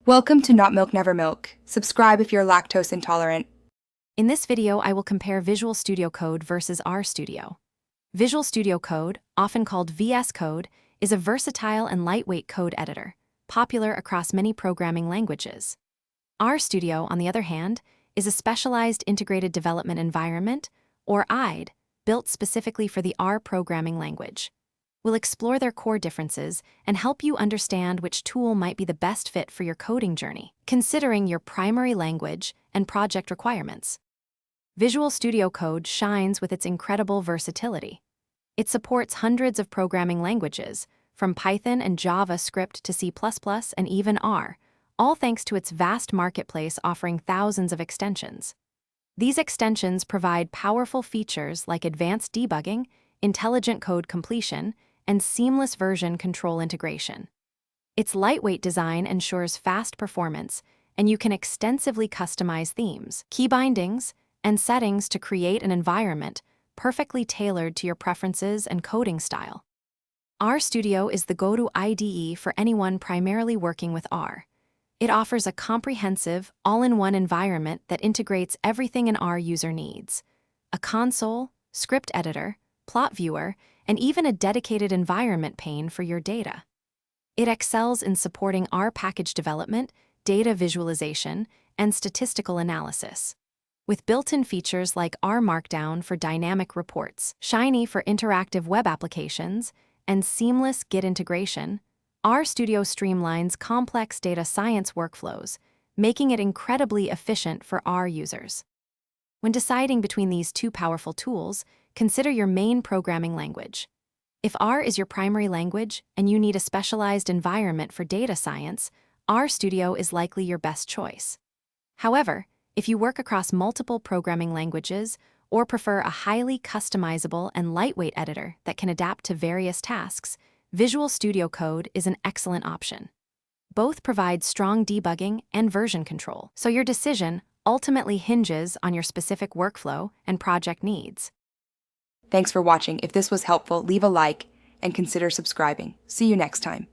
Welcome to Not Milk Never Milk. Subscribe if you're lactose intolerant. In this video, I will compare Visual Studio Code versus Rstudio. Visual Studio Code, often called Vscode, is a versatile and lightweight code editor, popular across many programming languages. Rstudio, on the other hand, is a specialized integrated development environment, or IDE, built specifically for the R programming language. We'll explore their core differences and help you understand which tool might be the best fit for your coding journey, considering your primary language and project requirements. Visual Studio Code shines with its incredible versatility. It supports hundreds of programming languages, from Python and JavaScript to C++ and even R, all thanks to its vast marketplace offering thousands of extensions. These extensions provide powerful features like advanced debugging, intelligent code completion, and seamless version control integration. Its lightweight design ensures fast performance, and you can extensively customize themes, key bindings, and settings to create an environment perfectly tailored to your preferences and coding style. Rstudio is the go-to IDE for anyone primarily working with R. It offers a comprehensive, all-in-one environment that integrates everything an R user needs: a console, script editor, plot viewer, and even a dedicated environment pane for your data. It excels in supporting R package development, data visualization, and statistical analysis. With built-in features like R Markdown for dynamic reports, Shiny for interactive web applications, and seamless Git integration, Rstudio streamlines complex data science workflows, making it incredibly efficient for R users. When deciding between these two powerful tools, consider your main programming language. If R is your primary language and you need a specialized environment for data science, Rstudio is likely your best choice. However, if you work across multiple programming languages or prefer a highly customizable and lightweight editor that can adapt to various tasks, Visual Studio Code is an excellent option. Both provide strong debugging and version control, so your decision ultimately hinges on your specific workflow and project needs. Thanks for watching. If this was helpful, leave a like and consider subscribing. See you next time.